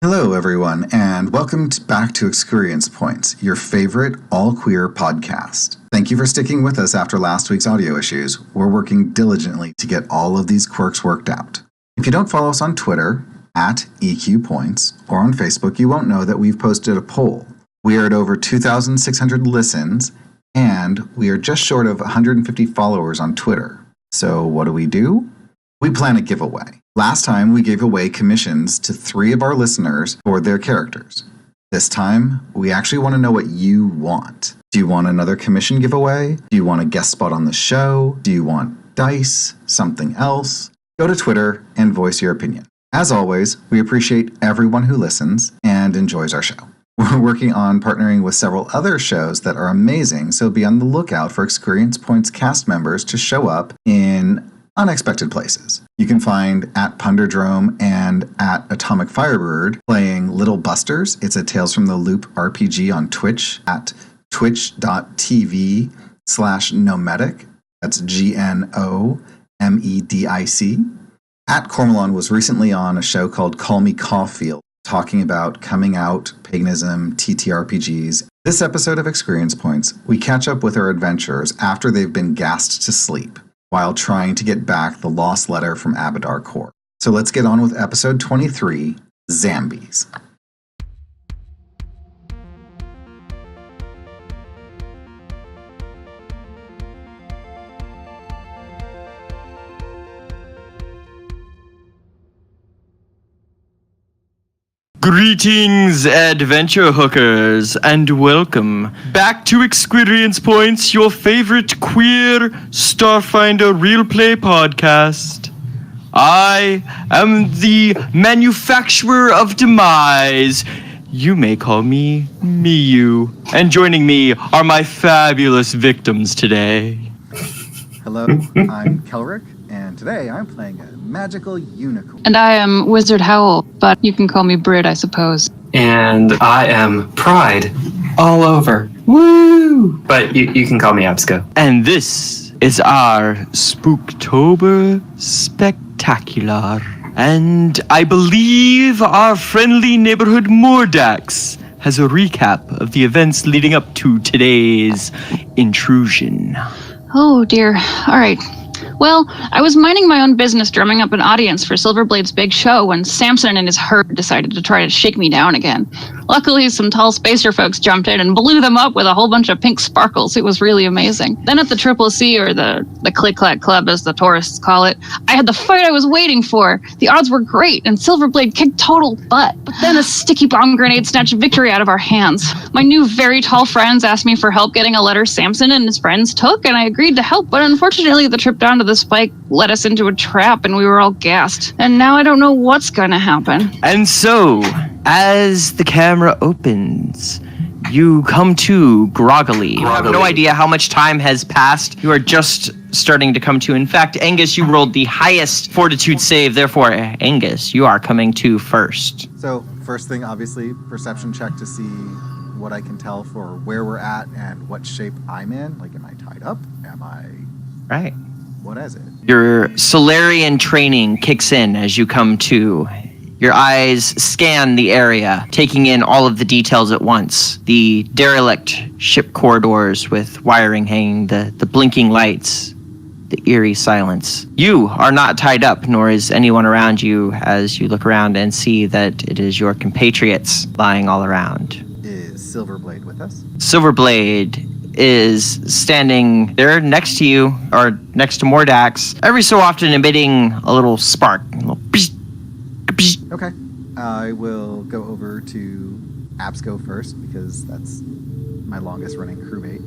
Hello, everyone, and welcome back to ExQueerience Points, your favorite all-queer podcast. Thank you for sticking with us after last week's audio issues. We're working diligently to get all of these quirks worked out. If you don't follow us on Twitter, at EQPoints, or on Facebook, you won't know that we've posted a poll. We are at over 2,600 listens, and we are just short of 150 followers on Twitter. So what do? We plan a giveaway. Last time, we gave away commissions to 3 of our listeners for their characters. This time, we actually want to know what you want. Do you want another commission giveaway? Do you want a guest spot on the show? Do you want dice? Something else? Go to Twitter and voice your opinion. As always, we appreciate everyone who listens and enjoys our show. We're working on partnering with several other shows that are amazing, so be on the lookout for ExQueerience Points cast members to show up in unexpected places. You can find at Punderdrome and at Atomic Firebird playing Little Busters. It's a Tales from the Loop RPG on Twitch at twitch.tv/nomedic. That's GNOMEDIC. At Cormelon was recently on a show called Call Me Caulfield, talking about coming out, paganism, TTRPGs. This episode of ExQueerience Points, we catch up with our adventurers after they've been gassed to sleep, while trying to get back the lost letter from Abadar Core. So let's get on with episode 23, Zambies. Greetings, adventure hookers, and welcome back to ExQueerience Points, your favorite queer Starfinder real play podcast. I am the manufacturer of demise. You may call me Miyu. And joining me are my fabulous victims today. Hello, I'm Kelric, and today I'm playing a magical unicorn. And I am Wizard Howl, but you can call me Brit, I suppose. And I am Pride all over. Woo! But you can call me Absco. And this is our Spooktober Spectacular. And I believe our friendly neighborhood Mordax has a recap of the events leading up to today's intrusion. Oh dear. All right. Well, I was minding my own business drumming up an audience for Silverblade's big show when Samson and his herd decided to try to shake me down again. Luckily, some tall spacer folks jumped in and blew them up with a whole bunch of pink sparkles. It was really amazing. Then at the Triple C, or the Click-Clack Club as the tourists call it, I had the fight I was waiting for. The odds were great, and Silverblade kicked total butt. But then a sticky bomb grenade snatched victory out of our hands. My new very tall friends asked me for help getting a letter Samson and his friends took, and I agreed to help, but unfortunately the trip down to the spike led us into a trap, and we were all gassed. And now I don't know what's gonna happen. And so, as the camera opens, you come to groggily. You have no idea how much time has passed. You are just starting to come to. In fact, Angus, you rolled the highest fortitude save. Therefore, Angus, you are coming to first. So, first thing, obviously, perception check to see what I can tell for where we're at and what shape I'm in. Like, am I tied up? Am I... Right. What is it? Your Solarian training kicks in as you come to. Your eyes scan the area, taking in all of the details at once. The derelict ship corridors with wiring hanging, the blinking lights, the eerie silence. You are not tied up, nor is anyone around you as you look around and see that it is your compatriots lying all around. Is Silverblade with us? Silverblade is standing there next to you, or next to Mordax, every so often emitting a little spark. A little psh, psh. Okay. I will go over to Absco first, because that's my longest running crewmate,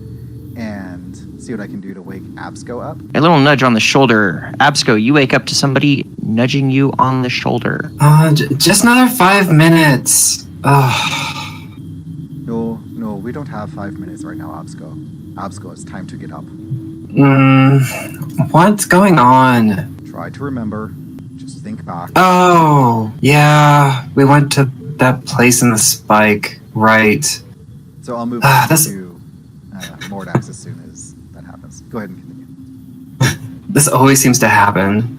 and see what I can do to wake Absco up. A little nudge on the shoulder. Absco, you wake up to somebody nudging you on the shoulder. Just another 5 minutes. No, we don't have 5 minutes right now, Absco. Absco, it's time to get up. What's going on? Try to remember. Just think back. Oh, yeah. We went to that place in the spike, right. So I'll move on to Mordax as soon as that happens. Go ahead and continue. This always seems to happen.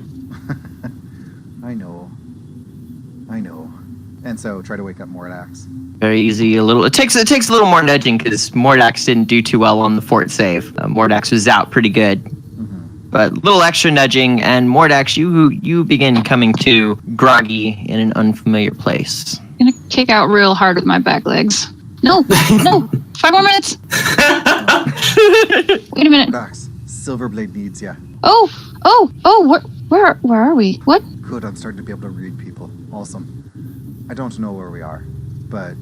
I know. And so try to wake up Mordax. Very easy. It takes a little more nudging because Mordax didn't do too well on the fort save. Mordax was out pretty good. But a little extra nudging, and Mordax, you begin coming to groggy in an unfamiliar place. I'm gonna kick out real hard with my back legs. No, 5 more minutes. Wait a minute. Mordax, Silverblade needs ya. Oh, where are we? What? Good, I'm starting to be able to read people. Awesome. I don't know where we are, but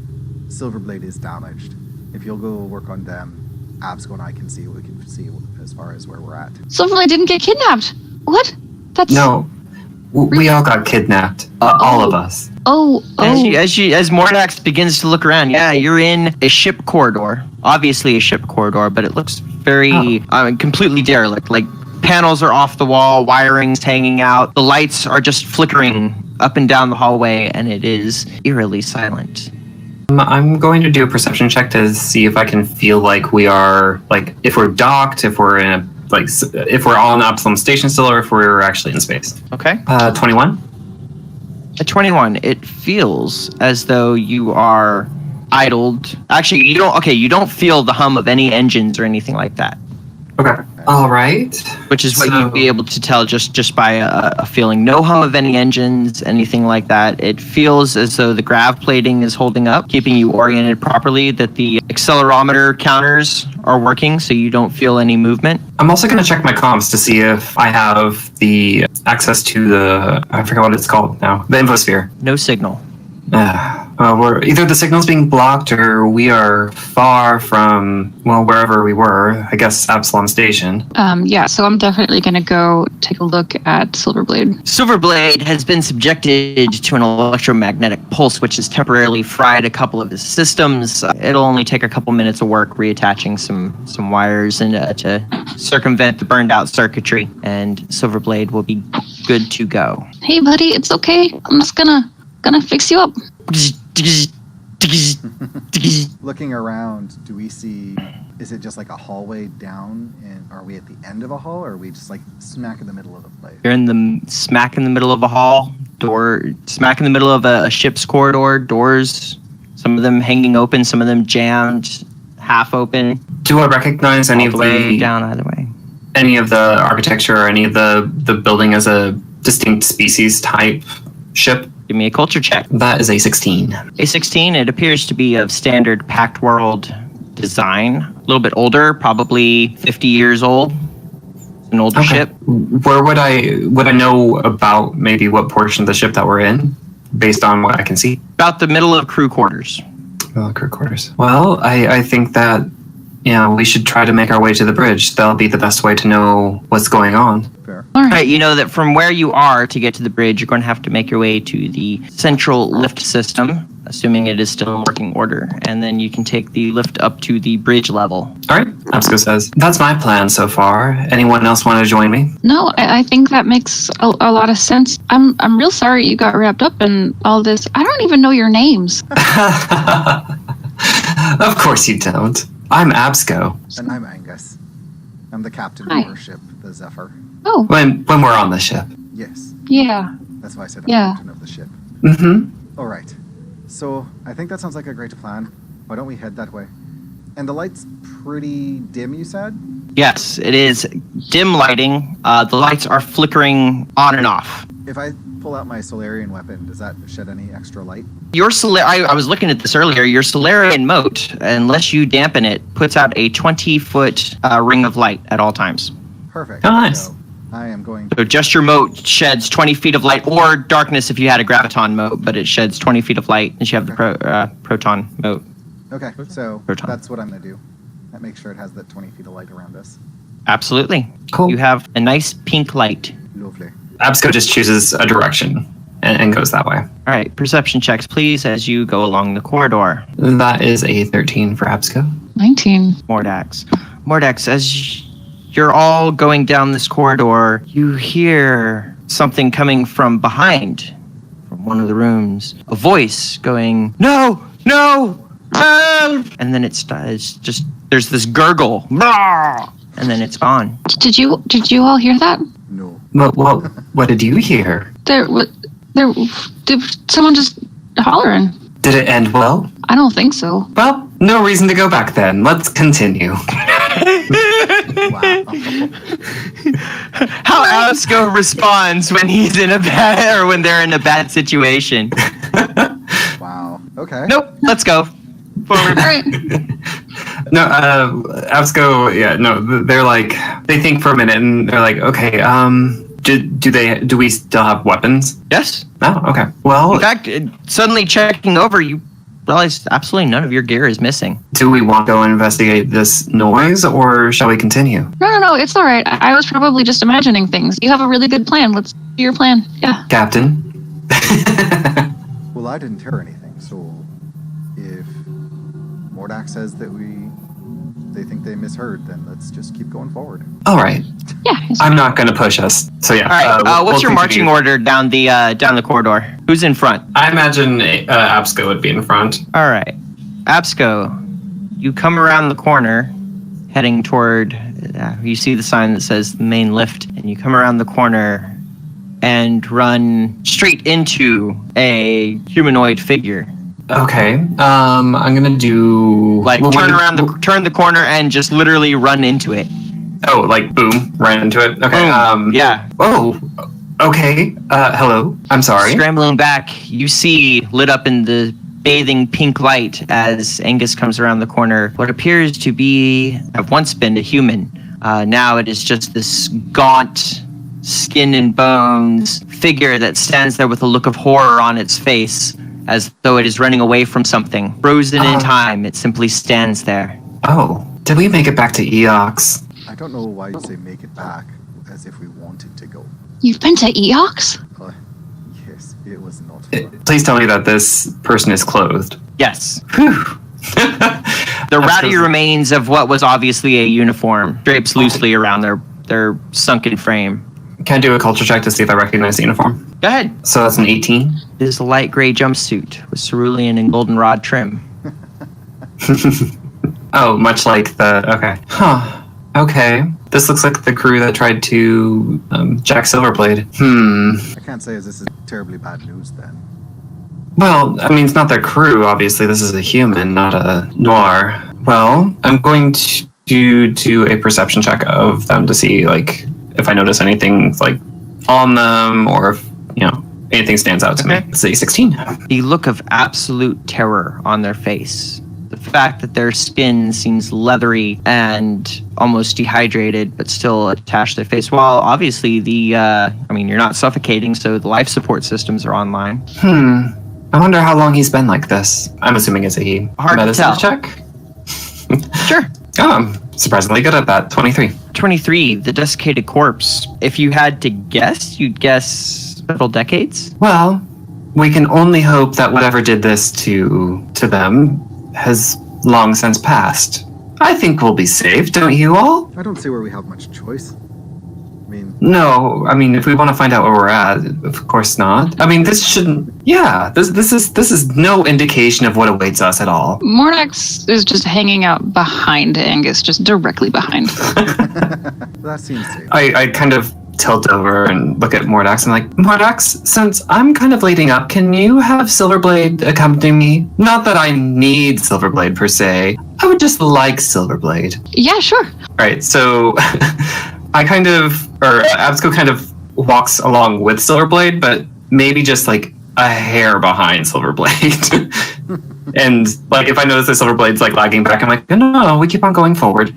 Silverblade is damaged. If you'll go work on them, Absco and I can see what we can see as far as where we're at. Silverblade didn't get kidnapped. What? That's No, we all got kidnapped. All of us. Oh. As Mordax begins to look around, yeah, you're in a ship corridor. Obviously a ship corridor, but it looks very completely derelict. Like panels are off the wall, wiring's hanging out, the lights are just flickering up and down the hallway, and it is eerily silent. I'm going to do a perception check to see if I can feel like we are, like, if we're docked, if we're in if we're on Absalom Station still, or if we're actually in space. Okay. 21. At 21, it feels as though you are idled. Actually, you don't feel the hum of any engines or anything like that. Okay. All right. Which is what you'd be able to tell just by a feeling. No hum of any engines, anything like that. It feels as though the grav plating is holding up, keeping you oriented properly, that the accelerometer counters are working, so you don't feel any movement. I'm also going to check my comms to see if I have the access to the, I forgot what it's called now, the infosphere. No signal. We're either the signal's being blocked or we are far from, well, wherever we were, I guess Absalom Station. Yeah, so I'm definitely going to go take a look at Silverblade. Silverblade has been subjected to an electromagnetic pulse, which has temporarily fried a couple of his systems. It'll only take a couple minutes of work reattaching some wires and to circumvent the burned out circuitry, and Silverblade will be good to go. Hey, buddy, it's okay. I'm just gonna fix you up. Looking around, do we see, is it just like a hallway down, and are we at the end of a hall, or are we just like smack in the middle of the place? You're in the smack in the middle of a hall, smack in the middle of a ship's corridor, doors, some of them hanging open, some of them jammed, half open. Do I recognize any of the down either way? Any of the architecture or any of the building as a distinct species type ship? Give me a culture check. That is a 16. A 16, it appears to be of standard Pact World design. A little bit older, probably 50 years old. An older ship. Where would I know about maybe what portion of the ship that we're in, based on what I can see? About the middle of crew quarters. Crew quarters. Well, I think that, we should try to make our way to the bridge. That'll be the best way to know what's going on. Fair. All Right, you know that from where you are to get to the bridge, you're going to have to make your way to the central lift system, assuming it is still in working order, and then you can take the lift up to the bridge level. All right, Absco says. That's my plan so far. Anyone else want to join me? No, I think that makes a lot of sense. I'm real sorry you got wrapped up in all this. I don't even know your names. Of course you don't. I'm Absco. And I'm Angus. I'm the captain Hi. of our ship, the Zephyr. Oh, When we're on the ship. Yes, yeah. that's why I said I'm Yeah. captain of the ship. Mm-hmm. All right. So I think that sounds like a great plan. Why don't we head that way? And the light's pretty dim, you said? Yes, it is dim lighting. The lights are flickering on and off. If I pull out my Solarian weapon, does that shed any extra light? Your I was looking at this earlier. Your Solarian moat, unless you dampen it, puts out a 20-foot ring of light at all times. Perfect. Oh, nice. So I am going So just your moat sheds 20 feet of light, or darkness if you had a graviton moat, but it sheds 20 feet of light, and you have the proton moat. Okay, so Proton. that's what I'm going to do. That makes sure it has that 20 feet of light around us. Absolutely. Cool. You have a nice pink light. Lovely. Absco just chooses a direction and goes that way. All right, perception checks, please, as you go along the corridor. That is a 13 for Absco. 19. Mordax, as you're all going down this corridor, you hear something coming from behind, from one of the rooms. A voice going, "No! No! No!" And then it's just, there's this gurgle. And then it's gone. Did you all hear that? No. Well, what did you hear? Did someone just hollering. Did it end well? I don't think so. Well, no reason to go back then. Let's continue. Wow. How Absco responds when he's in a bad, or when they're in a bad situation. Wow. Okay. Nope, let's go. Forward. All right. No, Absco, yeah, no, they're like, they think for a minute and they're like, okay, do we still have weapons? Yes. Oh, okay. Well, In fact, suddenly checking over, you realize absolutely none of your gear is missing. do we want to go investigate this noise or shall we continue? No, it's all right. I was probably just imagining things. You have a really good plan. Let's do your plan. Yeah. Captain? Well, I didn't hear anything, so if Mordak says that they think they misheard, then let's just keep going forward. All right. Yeah. I'm not going to push us. So yeah. All right. What's your we'll marching continue. order down the corridor? Who's in front? I imagine Absco would be in front. All right. Absco, you come around the corner, heading toward. You see the sign that says the main lift, and you come around the corner and run straight into a humanoid figure. Okay. I'm gonna do Like turn the corner and just literally run into it. Oh, like boom, ran into it. Okay. Boom. Yeah. Oh. Okay. Hello. I'm sorry. Scrambling back, you see lit up in the bathing pink light as Angus comes around the corner what appears to be have once been a human. Now it is just this gaunt, skin and bones figure that stands there with a look of horror on its face, as though it is running away from something. Frozen in time, it simply stands there. Oh, did we make it back to Eox? I don't know why you say make it back, as if we wanted to go. You've been to Eox? Yes, it was not fun. Please tell me that this person is clothed. Yes. Whew. The rowdy remains of what was obviously a uniform drapes loosely around their sunken frame. Can I do a culture check to see if I recognize the uniform? Go ahead. So that's an 18. It is a light gray jumpsuit with cerulean and goldenrod trim. Oh, much like the... Okay. Huh. Okay. This looks like the crew that tried to jack Silverblade. I can't say as this is terribly bad news then. Well, I mean, it's not their crew, obviously. This is a human, not a noir. Well, I'm going to do a perception check of them to see, like, if I notice anything, like, on them or if, anything stands out to me. Let's say 16. The look of absolute terror on their face. The fact that their skin seems leathery and almost dehydrated, but still attached to their face. While obviously you're not suffocating, so the life support systems are online. I wonder how long he's been like this. I'm assuming it's a he. Hard to Medicine tell. check? Sure. Oh, I'm surprisingly good at that. 23. 23, the desiccated corpse. If you had to guess, you'd guess several decades? Well, we can only hope that whatever did this to them has long since passed. I think we'll be safe, don't you all? I don't see where we have much choice. I mean, No, I mean, if we want to find out where we're at, of course not. I mean, this shouldn't... Yeah, this is no indication of what awaits us at all. Mordax is just hanging out behind Angus, just directly behind. that seems safe. I kind of tilt over and look at Mordax and like, Mordax, since I'm kind of leading up, can you have Silverblade accompany me? Not that I need Silverblade per se. I would just like Silverblade. Yeah, sure. Right, so Absco kind of walks along with Silverblade, but maybe just like a hair behind Silverblade. And like if I notice that Silverblade's like lagging back, I'm like, no, we keep on going forward.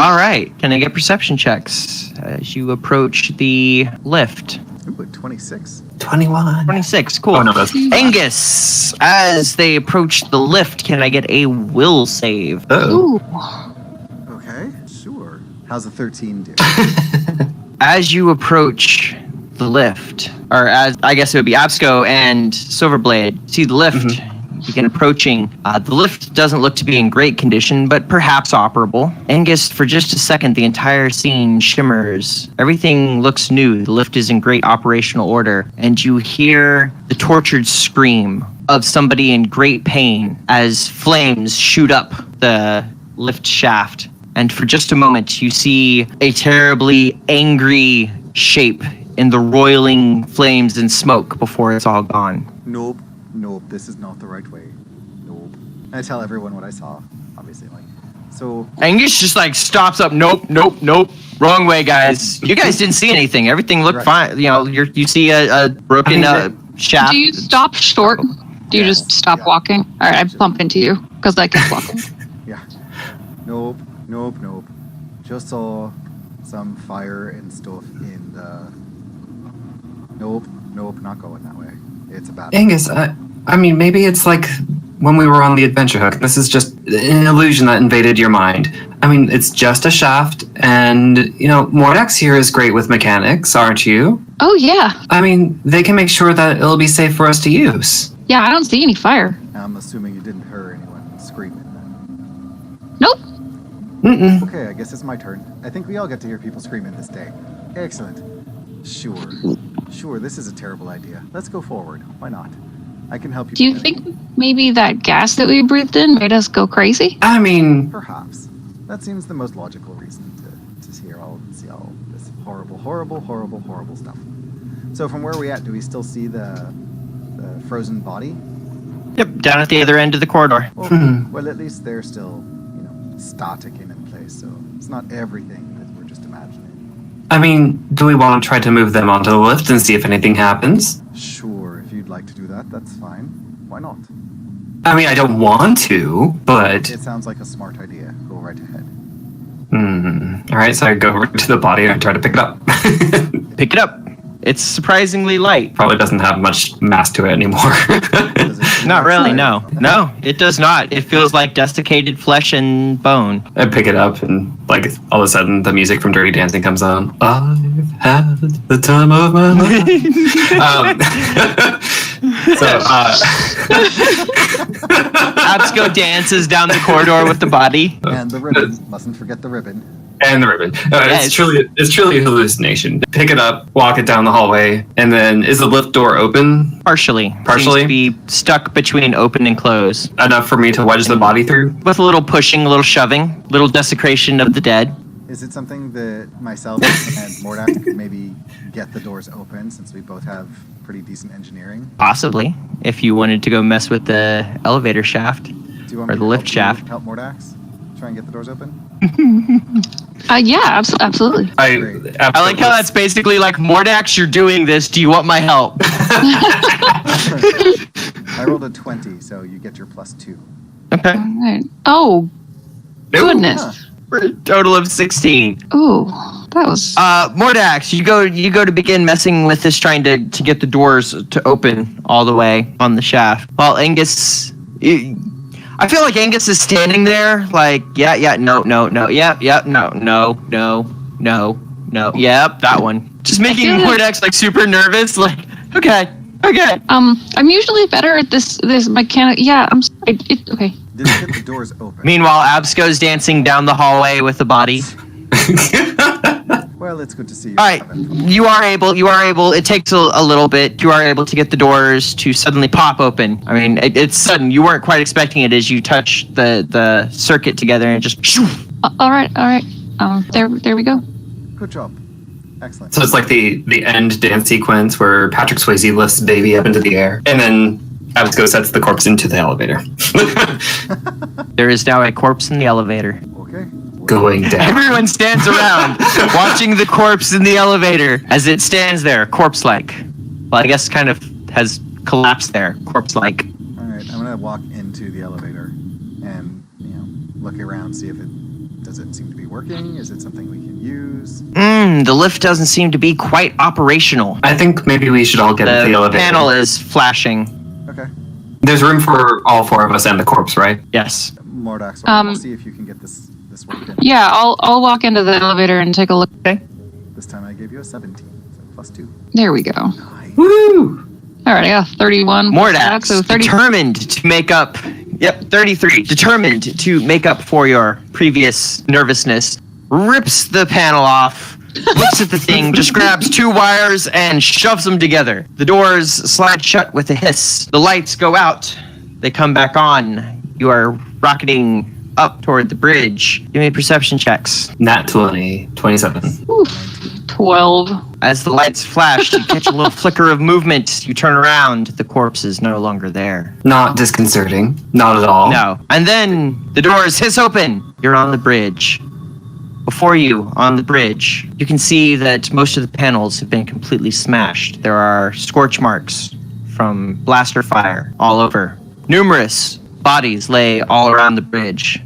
All right. Can I get perception checks as you approach the lift? Ooh, 26. 21. 26. Cool. Oh, no, that's... Angus, as they approach the lift, can I get a will save? Oh. Ooh. Okay, sure. How's a 13 do? As you approach the lift, or as I guess it would be Absco and Silverblade, see the lift, begin approaching. The lift doesn't look to be in great condition, but perhaps operable. Angus, for just a second, the entire scene shimmers. Everything looks new. The lift is in great operational order, and you hear the tortured scream of somebody in great pain as flames shoot up the lift shaft. And for just a moment, you see a terribly angry shape in the roiling flames and smoke before it's all gone. Nope. This is not the right way. Nope. And I tell everyone what I saw, obviously. So. Angus just stops up. Nope. Wrong way, guys. You guys didn't see anything. Everything looked fine. You see a broken shaft. Do you stop short? Do you just stop walking? All right, I bump into you because I kept walking. Yeah. Nope. Just saw some fire and stuff in the... Nope, not going that way. It's a bad... Angus, I mean, maybe it's like when we were on the adventure hook. This is just an illusion that invaded your mind. I mean, it's just a shaft, and, Mordax here is great with mechanics, aren't you? Oh, yeah. I mean, they can make sure that it'll be safe for us to use. Yeah, I don't see any fire. I'm assuming you didn't hear anyone screaming then. Nope. Mm-mm. Okay, I guess it's my turn. I think we all get to hear people screaming this day. Excellent. Sure, this is a terrible idea. Let's go forward. Why not? I can help you. Do you think maybe that gas that we breathed in made us go crazy? I mean... Perhaps. That seems the most logical reason to see all this horrible stuff. So from where are we at? Do we still see the frozen body? Yep, down at the other end of the corridor. Well, at least they're still, static and in place, so it's not everything that we're just imagining. I mean, do we want to try to move them onto the lift and see if anything happens? Sure, if you'd like to do that, that's fine. Why not? I mean, I don't want to, but... It sounds like a smart idea. Go right ahead. Alright, so I go over to the body and I try to pick it up. Pick it up. It's surprisingly light. Probably doesn't have much mass to it anymore. Not really, no. No, it does not. It feels like desiccated flesh and bone. I pick it up and, all of a sudden, the music from Dirty Dancing comes on. I've had the time of my life. Absco dances down the corridor with the body. And the ribbon. Mustn't forget the ribbon. And the ribbon. It's truly a hallucination. Pick it up, walk it down the hallway, and then is the lift door open? Partially. Seems to be stuck between open and close. Enough for me to wedge the body through? With a little pushing, a little shoving, little desecration of the dead. Is it something that myself and Mordax could maybe get the doors open, since we both have pretty decent engineering? Possibly, if you wanted to go mess with the elevator shaft. Do you want or me the to lift shaft. help Mordax? Try and get the doors open? Yeah, absolutely. I like how that's basically like, Mordax, you're doing this. Do you want my help? I rolled a 20, so you get your +2. Okay. All right. Oh, goodness. For a total of 16. Ooh, that was... Mordax, you go to begin messing with this, trying to get the doors to open all the way on the shaft. While Angus... I feel like Angus is standing there, no, yep, no, yep, that one. Just making Mordax super nervous, okay. I'm usually better at this mechanic. Yeah, I'm sorry. Okay. Did you get the doors open? Meanwhile, Absco's dancing down the hallway with the body. Well, it's good to see you. All right, you are able, it takes a little bit, you are able to get the doors to suddenly pop open. I mean, it's sudden. You weren't quite expecting it as you touch the circuit together and it just... All right. There we go. Good job. Excellent. So it's like the end dance sequence where Patrick Swayze lifts Davey up into the air, and then Absco sets the corpse into the elevator. There is now a corpse in the elevator. Okay. Going down. Everyone stands around, watching the corpse in the elevator as it stands there, corpse-like. Well, I guess kind of has collapsed there, corpse-like. All right, I'm gonna walk into the elevator and look around, see if does it seem to be working? Is it something we can use? The lift doesn't seem to be quite operational. I think maybe we should all get into the elevator. The panel is flashing. Okay. There's room for all four of us and the corpse, right? Yes. Mordax, we'll see if you can get this working. Yeah, I'll walk into the elevator and take a look. Okay. This time I gave you a 17, so +2. There we go. Nice. Woo! All right, I got 31. Mordax, So 30. determined to make up... Yep, 33. Determined to make up for your previous nervousness, rips the panel off, looks at the thing, just grabs 2 wires and shoves them together. The doors slide shut with a hiss. The lights go out. They come back on. You are rocketing up toward the bridge. Give me perception checks. Nat 20, 27. Oof, 12. As the lights flash, you catch a little flicker of movement. You turn around. The corpse is no longer there. Not disconcerting. Not at all. No. And then the doors hiss open. You're on the bridge. Before you, on the bridge, you can see that most of the panels have been completely smashed. There are scorch marks from blaster fire all over. Numerous bodies lay all around the bridge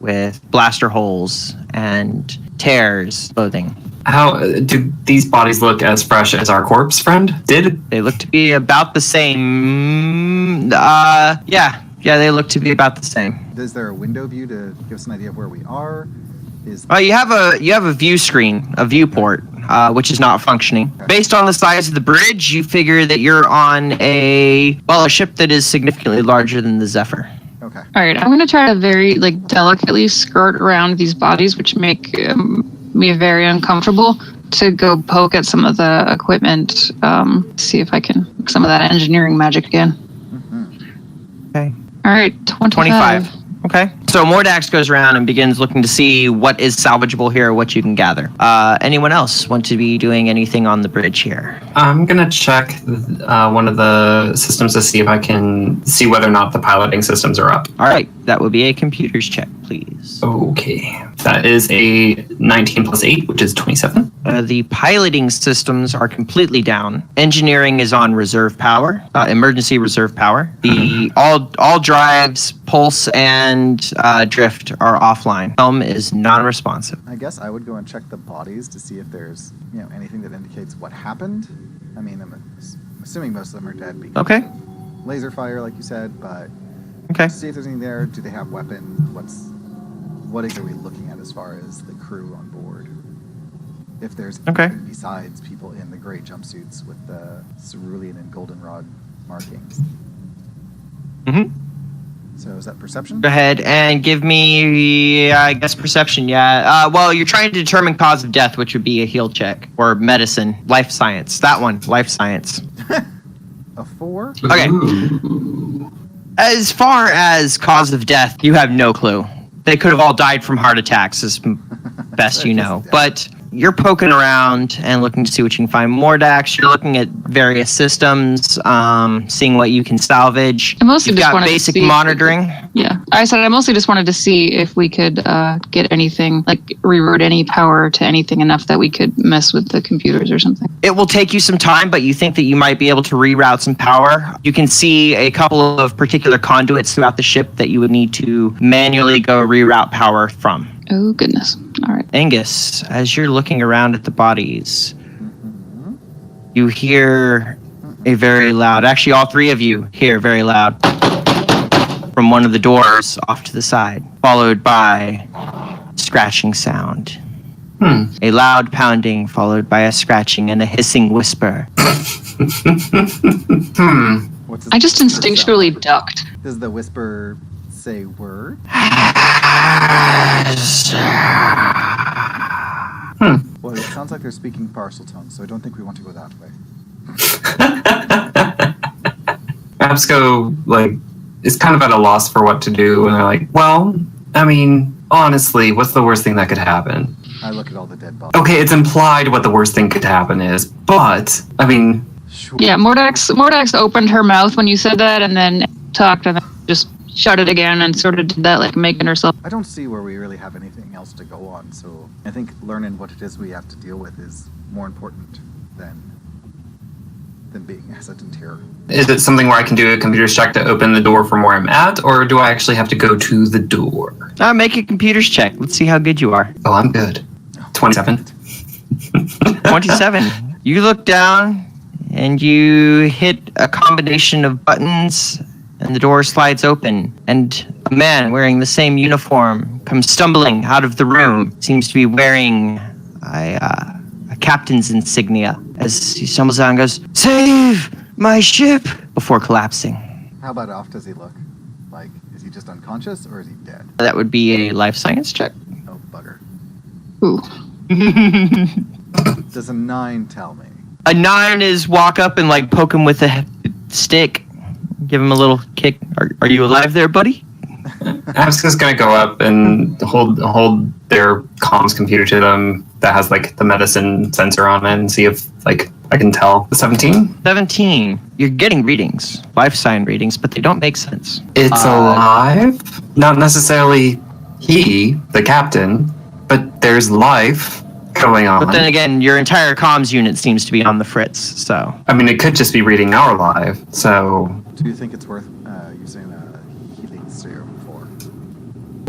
with blaster holes and tears clothing. How do these bodies look as fresh as our corpse friend did? They look to be about the same. Yeah, they look to be about the same. Is there a window view to give us an idea of where we are? You have a view screen, a viewport, which is not functioning. Okay. Based on the size of the bridge, you figure that you're on a ship that is significantly larger than the Zephyr. Okay. All right, I'm going to try to very delicately skirt around these bodies, which make me very uncomfortable, to go poke at some of the equipment, see if I can make some of that engineering magic again. Mm-hmm. Okay. All right, 25. Okay. So Mordax goes around and begins looking to see what is salvageable here, what you can gather. Anyone else want to be doing anything on the bridge here? I'm going to check one of the systems to see if I can see whether or not the piloting systems are up. All right. That would be a computer's check, please. Okay. That is a 19 plus 8, which is 27. The piloting systems are completely down. Engineering is on reserve power, emergency reserve power. The all drives, pulse, and drift are offline. Helm is non-responsive. I guess I would go and check the bodies to see if there's anything that indicates what happened. I mean, I'm assuming most of them are dead because of laser fire, like you said, but see if there's anything there. Do they have weapons? What are we looking at as far as the crew on board? If there's anything besides people in the gray jumpsuits with the cerulean and goldenrod markings. Mm-hmm. So is that perception? Go ahead and give me, I guess, perception, yeah. Well, you're trying to determine cause of death, which would be a heal check. Or medicine, life science. That one, life science. A 4? Okay. As far as cause of death, you have no clue. They could have all died from heart attacks, as best you know. But you're poking around and looking to see what you can find. Mordax, you're looking at various systems, seeing what you can salvage. I mostly You've just got wanted basic to see monitoring. Yeah, I said I mostly just wanted to see if we could get anything, reroute any power to anything enough that we could mess with the computers or something. It will take you some time, but you think that you might be able to reroute some power. You can see a couple of particular conduits throughout the ship that you would need to manually go reroute power from. Oh, goodness. All right. Angus, as you're looking around at the bodies, you hear a very loud, actually all three of you hear very loud from one of the doors off to the side, followed by scratching sound. A loud pounding followed by a scratching and a hissing whisper. I just instinctually ducked. Does the whisper say words? Well, it sounds like they're speaking parcel tongue, so I don't think we want to go that way. Absco, is kind of at a loss for what to do, and they're like, well, I mean, honestly, what's the worst thing that could happen? I look at all the dead bodies. Okay, it's implied what the worst thing could happen is, but, I mean... Sure. Yeah, Mordax opened her mouth when you said that and then talked and then just shut it again and sort of did that, making herself... I don't see where we really have anything else to go on, so I think learning what it is we have to deal with is more important than being hesitant here. Is it something where I can do a computer check to open the door from where I'm at, or do I actually have to go to the door? Make a computer's check. Let's see how good you are. Oh, I'm good. 27. 27. You look down and you hit a combination of buttons and the door slides open and a man wearing the same uniform comes stumbling out of the room. Seems to be wearing a captain's insignia as he stumbles out and goes, "Save my ship!" before collapsing. How about off does he look? Is he just unconscious or is he dead? That would be a life science check. Oh, bugger. Ooh. Does a 9 tell me? A 9 is walk up and poke him with a stick. Give him a little kick. Are you alive there, buddy? Absco's gonna go up and hold their comms computer to them. that has like the medicine sensor on it and see if like I can tell. 17? 17. You're getting readings, life sign readings, but they don't make sense. It's alive? Not necessarily he, the captain, but there's life going on. But then again, your entire comms unit seems to be on the fritz, so. I mean, it could just be reading our live, so... Do you think it's worth using a healing serum for?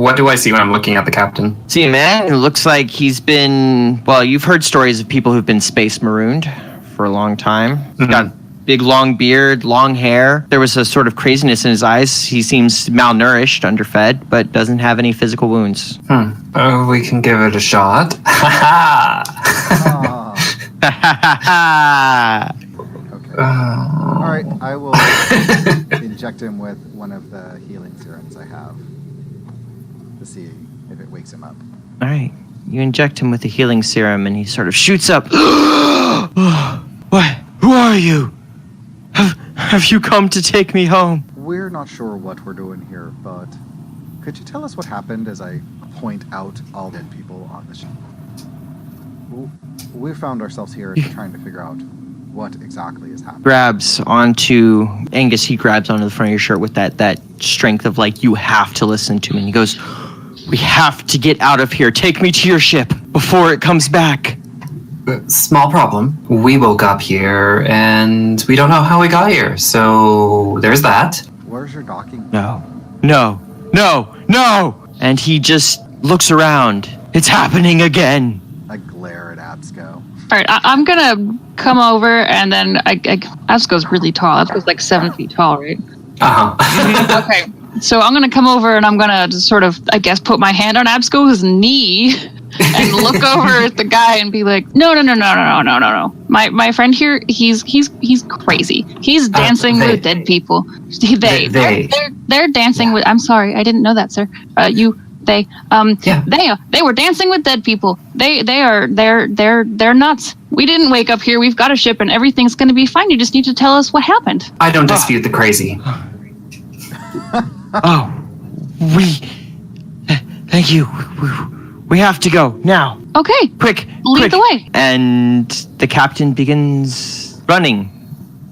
What do I see when I'm looking at the captain? See a man who looks like he's been... Well, you've heard stories of people who've been space marooned for a long time. He's got big, long beard, long hair. There was a sort of craziness in his eyes. He seems malnourished, underfed, but doesn't have any physical wounds. Oh, we can give it a shot. Okay. All right, I will inject him with one of the healing serums I have to see if it wakes him up. All right. You inject him with the healing serum, and he sort of shoots up. What? Who are you? Have you come to take me home? We're not sure what we're doing here, but could you tell us what happened as I point out all dead people on the ship? We found ourselves here trying to figure out what exactly is happening. Grabs onto Angus. He grabs onto the front of your shirt with that strength of like, you have to listen to me. And he goes, we have to get out of here. Take me to your ship before it comes back. Small problem. We woke up here and we don't know how we got here. So there's that. Where's your docking? No. And he just looks around. It's happening again. I glare at Absco. All right, I'm gonna come over, and then Absco's really tall. Absco's like 7 feet tall, right? Uh-huh. Okay, so I'm gonna come over and I'm gonna just sort of, I guess, put my hand on Absco's knee and look over at the guy and be like, no. My friend here, he's crazy. He's dancing with dead people. They're dancing with. I'm sorry, I didn't know that, sir. They were dancing with dead people. They're nuts. We didn't wake up here. We've got a ship and everything's going to be fine. You just need to tell us what happened. I don't dispute the crazy. Thank you. We have to go now. Okay. Quick. Lead the way. And the captain begins running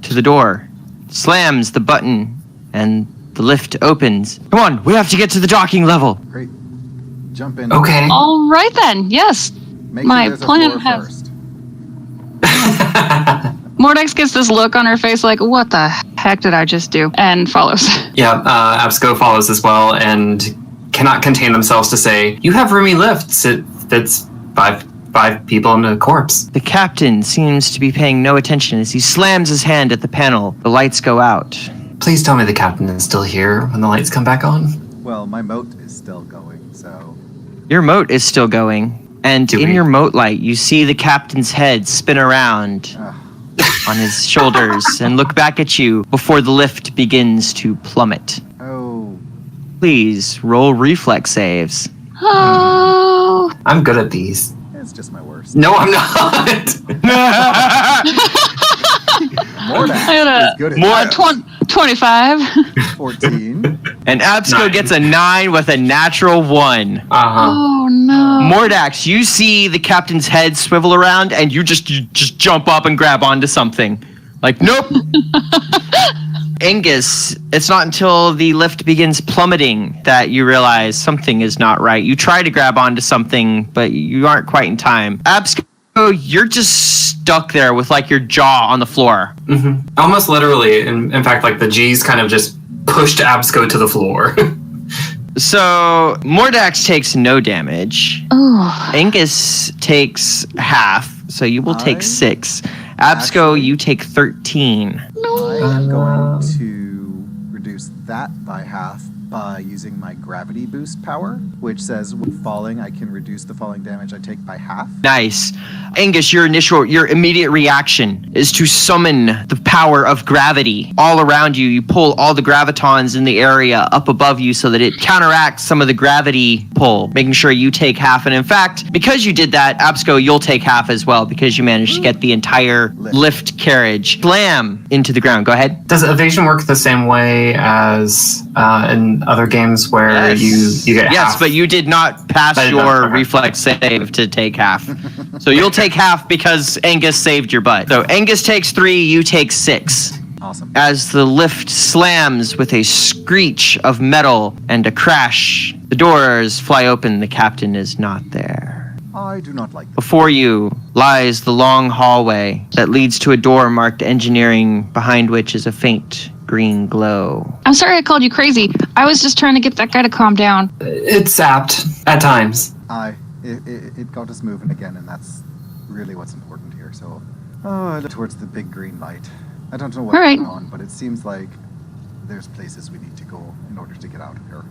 to the door, slams the button, and the lift opens. Come on, we have to get to the docking level. Great. Jump in. Okay. All right then. Yes. Make My sure there's a plan floor has. first. Mordex gets this look on her face like, what the heck did I just do? And follows. Yeah, Absco follows as well and cannot contain themselves to say, you have roomy lifts. It fits five people in a corpse. The captain seems to be paying no attention as he slams his hand at the panel. The lights go out. Please tell me the captain is still here when the lights come back on. Well, my moat is still going, so... Your moat is still going. And your moat light, you see the captain's head spin around on his shoulders and look back at you before the lift begins to plummet. Oh. Please roll reflex saves. Oh. I'm good at these. It's just my worst. No, I'm not. Mordax is good at that. 25. 14. And Absco gets a 9 with a natural 1. Uh-huh. Oh no. Mordax, you see the captain's head swivel around and you just jump up and grab onto something. Like, nope. Angus, it's not until the lift begins plummeting that you realize something is not right. You try to grab onto something, but you aren't quite in time. Absco, you're just stuck there with like your jaw on the floor. Mm-hmm. Almost literally. In fact, like the G's kind of just pushed Absco to the floor. So Mordax takes no damage. Oh. Angus takes half, so you will take 6. Absco, Actually, you take 13. I'm going to reduce that by half by using my gravity boost power, which says when falling, I can reduce the falling damage I take by half. Nice. Angus, your immediate reaction is to summon the power of gravity all around you. You pull all the gravitons in the area up above you so that it counteracts some of the gravity pull, making sure you take half. And in fact, because you did that, Absco, you'll take half as well because you managed to get the entire lift carriage slam into the ground. Go ahead. Does evasion work the same way as in in other games where you get half. Yes, but you did not pass your reflex save to take half. So you'll take half because Angus saved your butt. So Angus takes 3, you take 6. Awesome. As the lift slams with a screech of metal and a crash, the doors fly open. The captain is not there. I do not like that. Before you lies the long hallway that leads to a door marked engineering, behind which is a faint green glow. I'm sorry I called you crazy. I was just trying to get that guy to calm down. It's apt at times. It got us moving again, and that's really what's important here. So, I look towards the big green light. I don't know what's going on, but it seems like there's places we need to go in order to get out of here.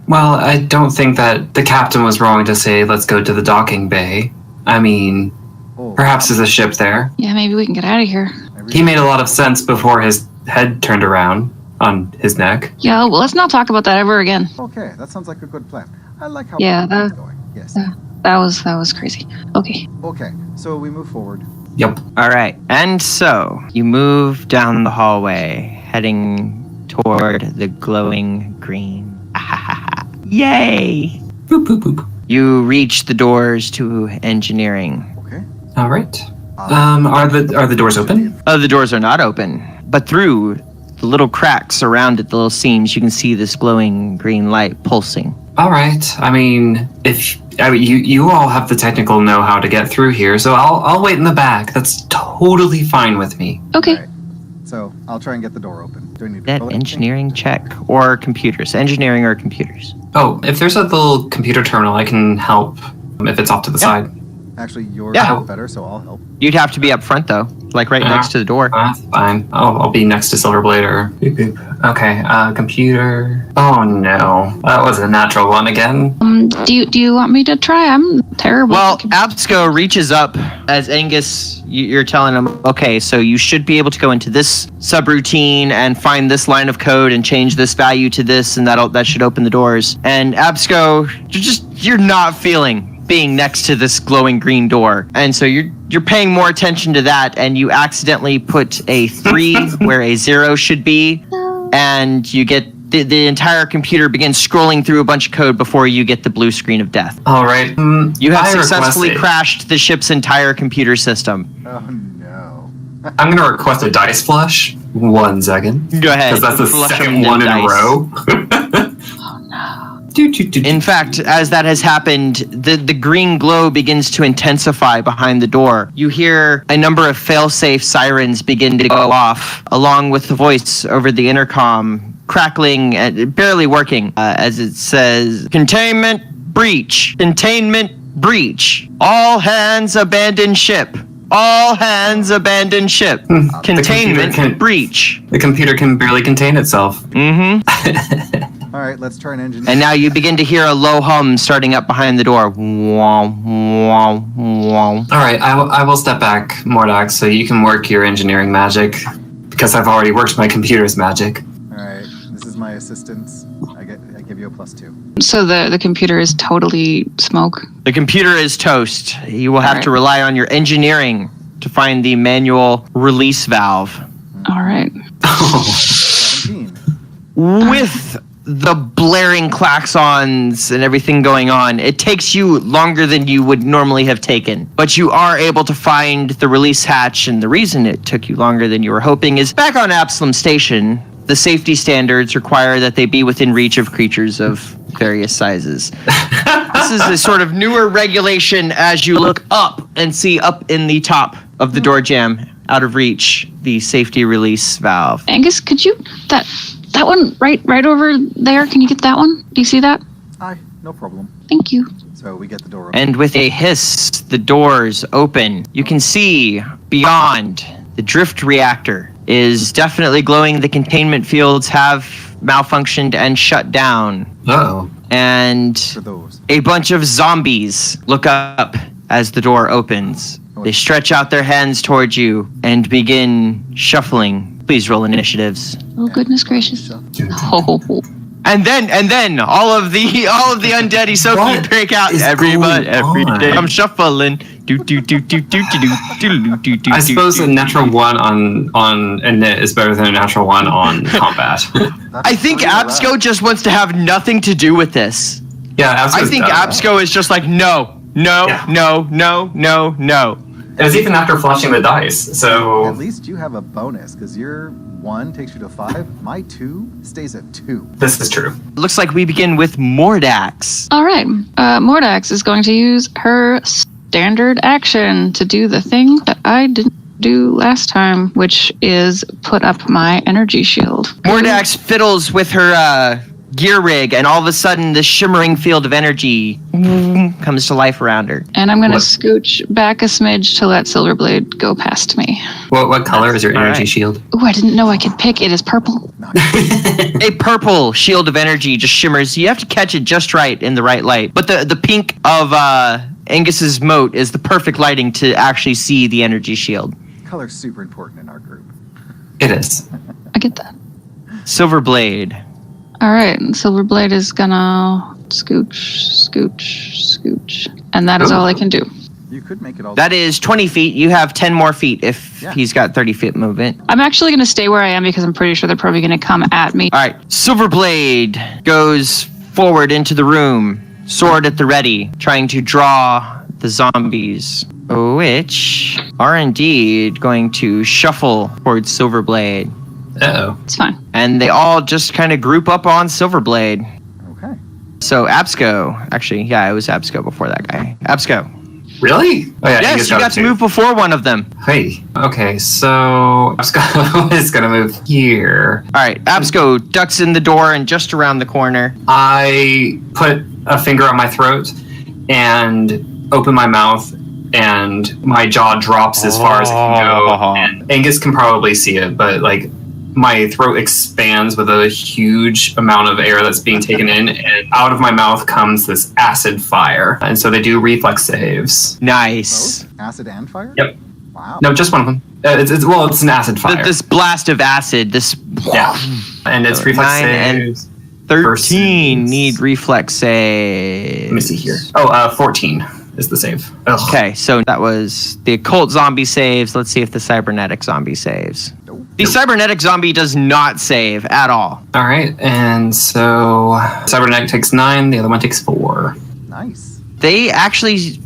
Well, I don't think that the captain was wrong to say, let's go to the docking bay. I mean, perhaps there's a ship there. Yeah, maybe we can get out of here. He made a lot of sense before his head turned around on his neck. Yeah, well, let's not talk about that ever again. Okay, that sounds like a good plan. I like how it's going. Yes. That was crazy. Okay. Okay, so we move forward. Yep. All right. And so you move down the hallway, heading toward the glowing green. Yay! Boop, boop, boop. You reach the doors to engineering. Okay. All right. Are the doors open? The doors are not open, but through the little cracks around it, the little seams, you can see this glowing green light pulsing. All right. I mean, you all have the technical know-how to get through here, so I'll wait in the back. That's totally fine with me. Okay. Right. So I'll try and get the door open. Do I need to That roll engineering check or computers? Engineering or computers? Oh, if there's a little computer terminal, I can help if it's off to the side. anything? Actually, yours Yeah. is better, so I'll help. You'd have to be up front, though, like right next to the door. That's fine. I'll be next to Silverblade or beep beep. Okay, computer. Oh no, that was a natural one again. Do you want me to try? I'm terrible. Well, Absco reaches up as Angus, you're telling him, okay, so you should be able to go into this subroutine and find this line of code and change this value to this, and that should open the doors. And Absco, you're not feeling being next to this glowing green door, and so you're paying more attention to that, and you accidentally put a 3 where a 0 should be, and you get the entire computer begins scrolling through a bunch of code before you get the blue screen of death. All right. You have I successfully requested- crashed the ship's entire computer system. Oh no. I'm gonna request a dice flush. 1 second. Go ahead. Because that's the Flush second them one in dice. a row. In fact, as that has happened, the green glow begins to intensify behind the door. You hear a number of failsafe sirens begin to go off, along with the voice over the intercom, crackling and barely working, as it says, "Containment breach. Containment breach. All hands abandon ship. All hands abandon ship. Containment breach." The computer can barely contain itself. Mm-hmm. All right, let's try an engineer. And now you begin to hear a low hum starting up behind the door. Wah, wah, wah. All right, I will step back, Mordox, so you can work your engineering magic, because I've already worked my computer's magic. All right, this is my assistance. I give you a +2. So the computer is totally smoke. The computer is toast. You will have to rely on your engineering to find the manual release valve. All right. 17. With the blaring klaxons and everything going on, it takes you longer than you would normally have taken. But you are able to find the release hatch, and the reason it took you longer than you were hoping is back on Absalom Station, the safety standards require that they be within reach of creatures of various sizes. This is a sort of newer regulation as you look up and see up in the top of the door jamb, out of reach, the safety release valve. Angus, could you that one right over there? Can you get that one? Do you see that? Aye, no problem. Thank you. So we get the door open. And with a hiss, the doors open. You can see beyond. The drift reactor is definitely glowing. The containment fields have malfunctioned and shut down. Uh-oh. And For those. a bunch of zombies look up as the door opens. They stretch out their hands towards you and begin shuffling. Please roll initiatives. Oh, goodness gracious. Oh. And then all of the undead Isoki What break out. is Everybody, going every on? day I'm shuffling. I suppose a natural 1 on a knit is better than a natural 1 on combat. I think Absco just wants to have nothing to do with this. Yeah, I think Absco is just like, no. It was even after flushing the dice, so... At least you have a bonus, because your 1 takes you to 5. My 2 stays at 2. This is true. Looks like we begin with Mordax. All right. Mordax is going to use her standard action to do the thing that I didn't do last time, which is put up my energy shield. Mordax fiddles with her gear rig, and all of a sudden, this shimmering field of energy comes to life around her. And I'm going to scooch back a smidge to let Silverblade go past me. What color is your energy shield? Oh, I didn't know I could pick. It is purple. A purple shield of energy just shimmers. You have to catch it just right in the right light. But the pink of Angus's moat is the perfect lighting to actually see the energy shield. Color's super important in our group. It is. I get that. Silverblade. All right, Silverblade is gonna scooch, and that is all I can do. You could make it all... That is 20 feet. You have 10 more feet if he's got 30 feet movement. I'm actually gonna stay where I am because I'm pretty sure they're probably gonna come at me. All right, Silverblade goes forward into the room, sword at the ready, trying to draw the zombies, which are indeed going to shuffle towards Silverblade. Uh-oh. It's fine. And they all just kind of group up on Silverblade. Okay. So Absco, actually, it was Absco before that guy. Absco. Really? Oh, yeah, Yes, you got to move before one of them. Hey, okay, so Absco is going to move here. All right, Absco ducks in the door and just around the corner. I put a finger on my throat and open my mouth, and my jaw drops as far as it can go. And Angus can probably see it, but my throat expands with a huge amount of air that's being taken in, and out of my mouth comes this acid fire. And so they do reflex saves. Nice. Both? Acid and fire? Yep. Wow. No, just one of them. It's an acid fire. This blast of acid, and it's reflex 9 saves. and 13 need reflex saves. Let me see here. 14 is the save. Ugh. Okay, so that was the occult zombie saves. Let's see if the cybernetic zombie saves. The cybernetic zombie does not save at all. All right, and so cybernetic takes 9, the other one takes 4. Nice. They actually...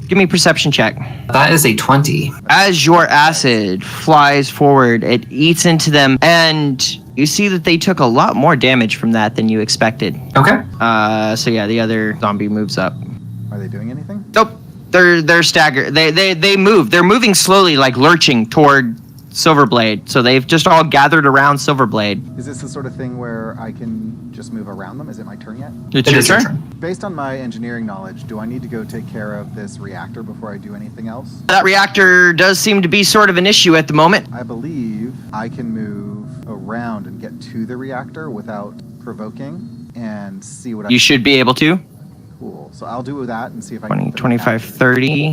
Give me a perception check. That is a 20. As your acid flies forward, it eats into them, and you see that they took a lot more damage from that than you expected. Okay. The other zombie moves up. Are they doing anything? Nope. They're staggered. They move. They're moving slowly, like lurching toward Silverblade. So they've just all gathered around Silverblade. Is this the sort of thing where I can just move around them? Is it my turn yet? It's your turn. Based on my engineering knowledge, do I need to go take care of this reactor before I do anything else? That reactor does seem to be sort of an issue at the moment. I believe I can move around and get to the reactor without provoking and see what You should be able to. Cool. So I'll do that and see if I 20, can... 25, 30.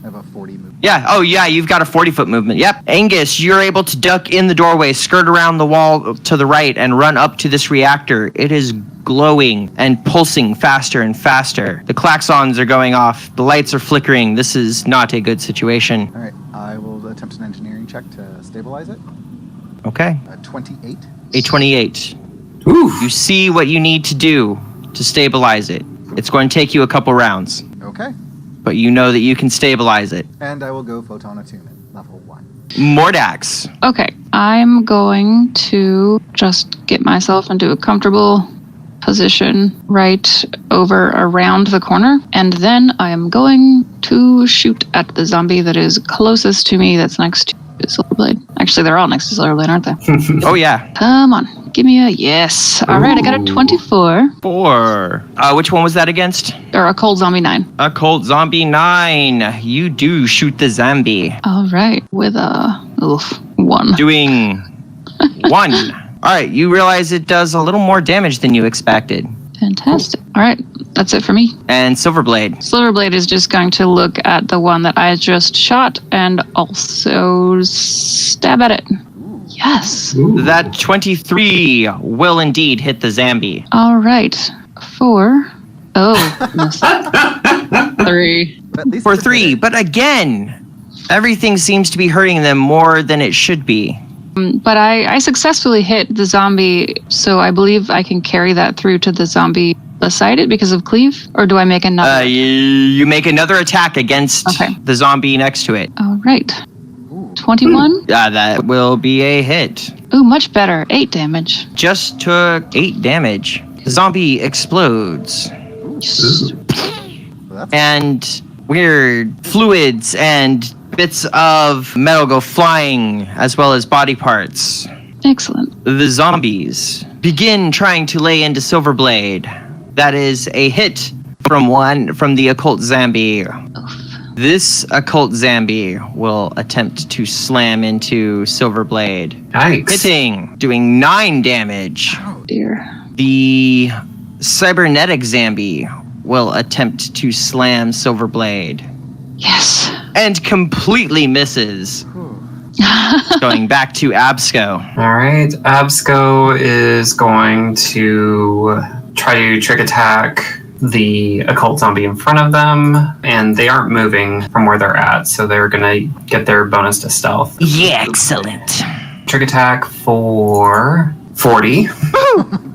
I have a 40 movement. Yeah. Oh, yeah. You've got a 40-foot movement. Yep. Angus, you're able to duck in the doorway, skirt around the wall to the right, and run up to this reactor. It is glowing and pulsing faster and faster. The klaxons are going off. The lights are flickering. This is not a good situation. All right. I will attempt an engineering check to stabilize it. Okay. 28. A 28. Ooh. You see what you need to do to stabilize it. It's going to take you a couple rounds, Okay. but you know that you can stabilize it. And I will go photon attunement, level 1. Mordax. Okay, I'm going to just get myself into a comfortable position right over around the corner, and then I am going to shoot at the zombie that is closest to me that's next to Silverblade. Actually, they're all next to Silverblade, aren't they? Oh, yeah. Come on, give me a yes. All right, I got a 24. 4. Which one was that against? Or a cold zombie 9. A cold zombie 9. You do shoot the zombie. All right, with a 1. Doing 1. All right, you realize it does a little more damage than you expected. Fantastic. All right, that's it for me. And Silverblade. Silverblade is just going to look at the one that I just shot and also stab at it. Yes. That 23 will indeed hit the zombie. All right. 4. Oh, missed. 3. At least for it's 3. hitting. But again, everything seems to be hurting them more than it should be. But I successfully hit the zombie, so I believe I can carry that through to the zombie beside it because of cleave, or do I make another? You make another attack against the zombie next to it. All right. 21? That will be a hit. Ooh, much better. 8 damage. Just took 8 damage. The zombie explodes. And weird fluids and bits of metal go flying, as well as body parts. Excellent. The zombies begin trying to lay into Silverblade. That is a hit from the occult Zambi. This occult Zambi will attempt to slam into Silverblade. Yikes. Hitting, doing 9 damage. Oh, dear. The cybernetic Zambi will attempt to slam Silverblade. Yes. And completely misses. Going back to Absco. All right. Absco is going to try to trick attack the occult zombie in front of them, and they aren't moving from where they're at, so they're going to get their bonus to stealth. Yeah, excellent. Trick attack for 40.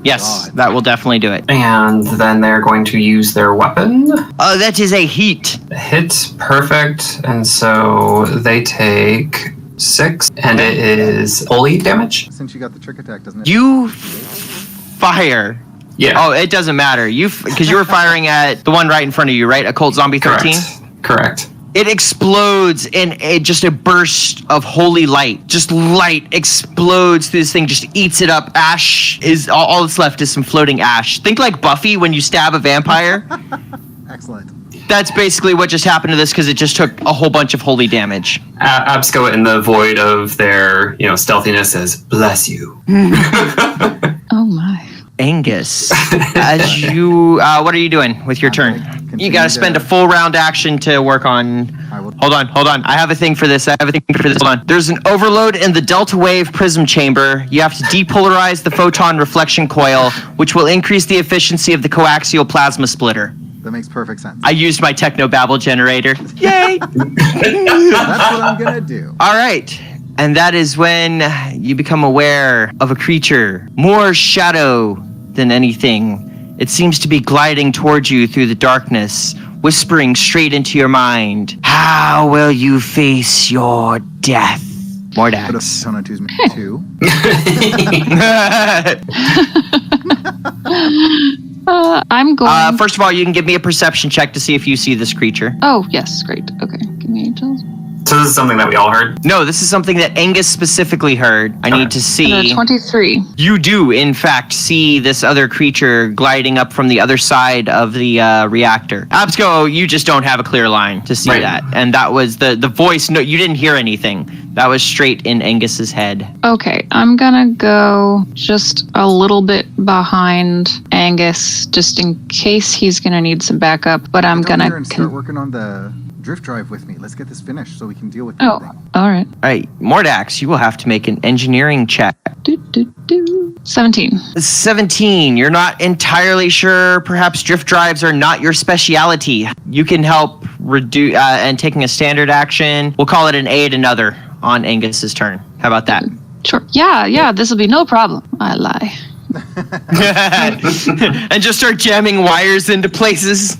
Yes, that will definitely do it. And then they're going to use their weapon. Oh, that is a heat. Hit perfect, and so they take 6, and it is holy damage. Since you got the trick attack, doesn't it? You fire. Yeah. Oh, it doesn't matter. Because you were firing at the one right in front of you, right? Occult Zombie 13? Correct. It explodes in just a burst of holy light. Just light explodes through this thing, just eats it up. Ash is all that's left is some floating ash. Think like Buffy when you stab a vampire. Excellent. That's basically what just happened to this because it just took a whole bunch of holy damage. Absco, in the void of their stealthiness, says, "Bless you." Oh my. Angus, as you, what are you doing with your turn? You got to spend a full round action to work on. Hold on. I have a thing for this. Hold on. There's an overload in the delta wave prism chamber. You have to depolarize the photon reflection coil, which will increase the efficiency of the coaxial plasma splitter. That makes perfect sense. I used my technobabble generator. Yay! That's what I'm gonna do. All right. And that is when you become aware of a creature, more shadow than anything. It seems to be gliding towards you through the darkness, whispering straight into your mind. How will you face your death? Mordax. Put a ton of twos, me 2. I'm going. First of all, you can give me a perception check to see if you see this creature. Oh, yes. Great. Okay. Give me angels. So this is something that we all heard? No, this is something that Angus specifically heard. I need to see. 23. You do, in fact, see this other creature gliding up from the other side of the reactor. Absco, you just don't have a clear line to see that. And that was the voice. No, you didn't hear anything. That was straight in Angus's head. Okay, I'm gonna go just a little bit behind Angus, just in case he's gonna need some backup. But I'm Come gonna here and start working on the drift drive with me. Let's get this finished so we can deal with Oh, everything. all right. All right, Mordax, you will have to make an engineering check. 17. 17. You're not entirely sure. Perhaps drift drives are not your speciality. You can help reduce and taking a standard action. We'll call it an aid another on Angus's turn. How about that? Sure. Yeah. This will be no problem. I lie. And just start jamming wires into places.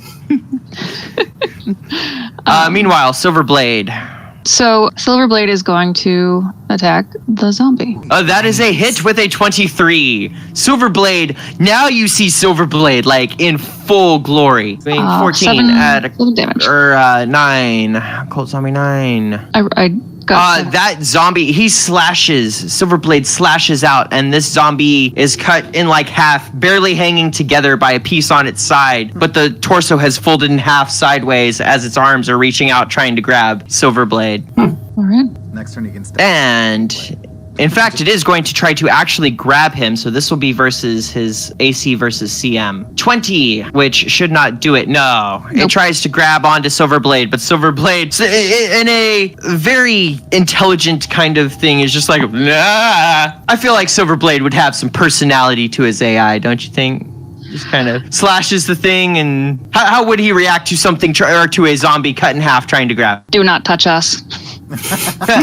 Meanwhile, Silverblade. So Silverblade is going to attack the zombie. That is a hit with a 23. Silverblade. Now you see Silverblade like in full glory. 14 7 at damage. 9. Cold zombie 9. I got that zombie, he slashes. Silverblade slashes out, and this zombie is cut in like half, barely hanging together by a piece on its side. But the torso has folded in half sideways as its arms are reaching out, trying to grab Silverblade. All right. Next turn you can step. And in fact, it is going to try to actually grab him. So this will be versus his AC versus CM. 20, which should not do it. No, It tries to grab onto Silverblade, but Silverblade, in a very intelligent kind of thing, is just like, nah. I feel like Silverblade would have some personality to his AI, don't you think? just kind of slashes the thing. And how would he react to something or to a zombie cut in half trying to grab? Do not touch us.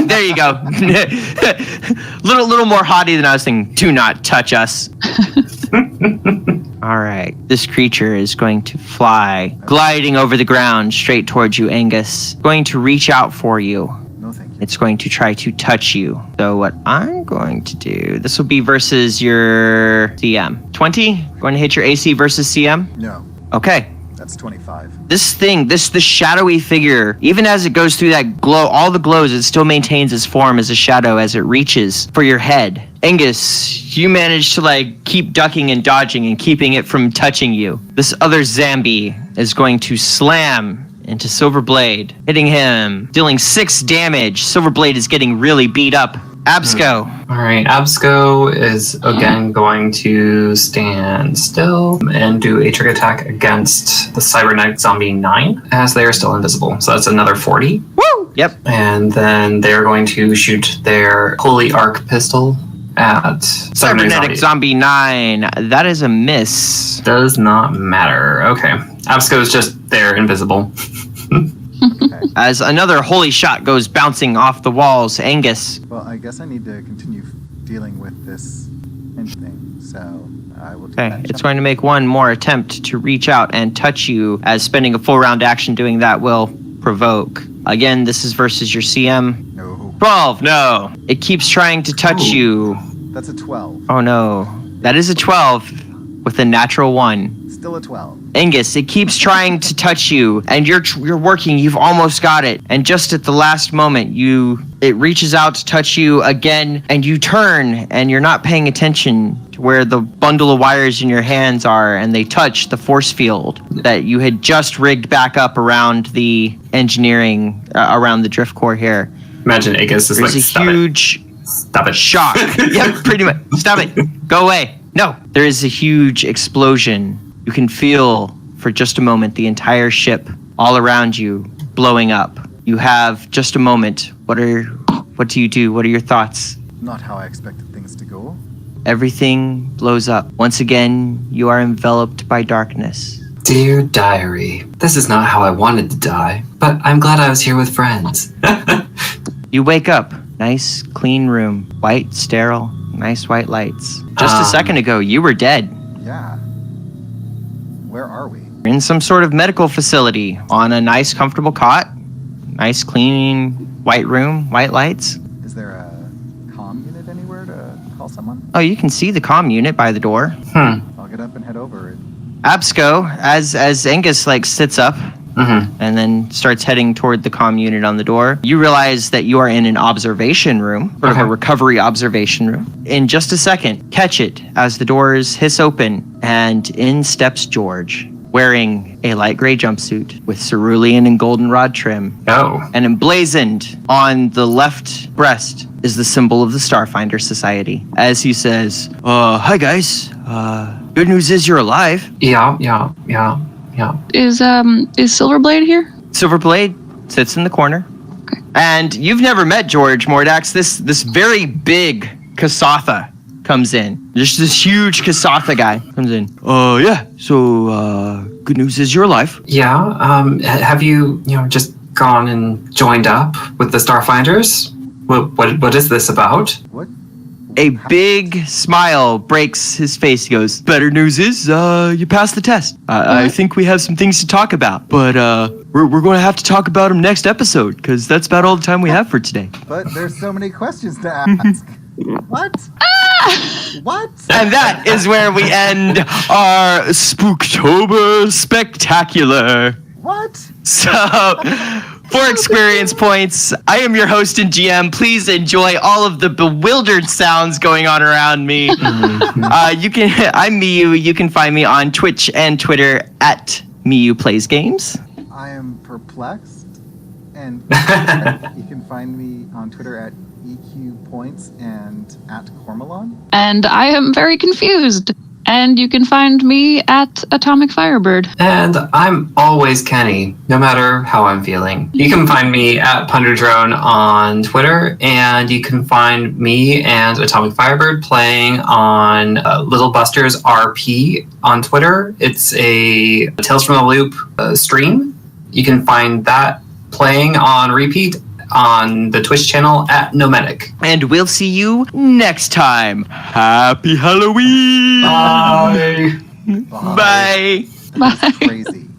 There you go. little more haughty than I was thinking. Do not touch us. All right. This creature is going to fly, gliding over the ground straight towards you, Angus. Going to reach out for you. No, thank you. It's going to try to touch you. So what I'm going to do, this will be versus your CM. 20? Going to hit your AC versus CM? No, Okay. that's 25. This thing, the shadowy figure, even as it goes through that glow, all the glows, it still maintains its form as a shadow as it reaches for your head. Angus, you manage to keep ducking and dodging and keeping it from touching you. This other Zambi is going to slam into Silverblade, hitting him, dealing 6 damage. Silverblade is getting really beat up. Absco. All right, Absco is again going to stand still and do a trick attack against the Cybernetic Zombie 9 as they are still invisible. So that's another 40. Woo! Yep. And then they're going to shoot their Holy Arc pistol at Cybernetic Zombie 9. That is a miss. Does not matter. Okay. Absco is just there, invisible. Okay. As another holy shot goes bouncing off the walls, Angus. Well, I guess I need to continue dealing with this thing, so I will do Okay, that. it's going to make one more attempt to reach out and touch you, as spending a full round action doing that will provoke. Again, this is versus your CM. No, 12, no. It keeps trying to touch you. that's a 12. Oh no. That is a 12 with a natural 1. Still a 12. Angus, it keeps trying to touch you, and you're working. You've almost got it, and just at the last moment, it reaches out to touch you again, and you turn, and you're not paying attention to where the bundle of wires in your hands are, and they touch the force field that you had just rigged back up around the engineering, around the drift core here. Imagine Agus is There's a stop huge Stop it. shock. Yep, pretty much. Stop it. Go away. No. There is a huge explosion. You can feel for just a moment the entire ship all around you blowing up. You have just a moment. What do you do? What are your thoughts? Not how I expected things to go. Everything blows up. Once again, you are enveloped by darkness. Dear diary, this is not how I wanted to die, but I'm glad I was here with friends. You wake up. Nice, clean room. White, sterile, nice white lights. Just a second ago, you were dead. Yeah. Where are we? In some sort of medical facility on a nice, comfortable cot. Nice, clean, white room, white lights. Is there a comm unit anywhere to call someone? Oh, you can see the comm unit by the door. I'll get up and head over. Absco, as Angus sits up and then starts heading toward the comm unit on the door, you realize that you are in an observation room, sort of a recovery observation room. In just a second, catch it as the doors hiss open, and in steps George, wearing a light gray jumpsuit with cerulean and goldenrod trim. Oh. And emblazoned on the left breast is the symbol of the Starfinder Society. As he says, hi guys, good news is you're alive. Yeah. Is Silverblade here? Silverblade sits in the corner. Okay. And you've never met George Mordax. This very big Kasatha comes in. Just this huge Kasatha guy comes in. Yeah, so good news is you're alive. Yeah, have you just gone and joined up with the Starfinders? What is this about? What? A big smile breaks his face. He goes, better news is you passed the test. I think we have some things to talk about, but we're going to have to talk about them next episode, because that's about all the time we have for today. But there's so many questions to ask. What? What? And that is where we end our Spooktober Spectacular. What? So, for ExQueerience Points, I am your host and GM. Please enjoy all of the bewildered sounds going on around me. I'm Miyu. You can find me on Twitch and Twitter at Miyu Plays Games. I am perplexed, and you can find me on Twitter at EQ Points and at Cormelon. And I am very confused. And you can find me at Atomic Firebird. And I'm always Kenny, no matter how I'm feeling. You can find me at Punderdrone on Twitter, and you can find me and Atomic Firebird playing on Little Busters RP on Twitter. It's a Tales from the Loop stream. You can find that playing on repeat on the Twitch channel at Nomadic. And we'll see you next time. Happy Halloween! Bye! Bye. Bye. Crazy.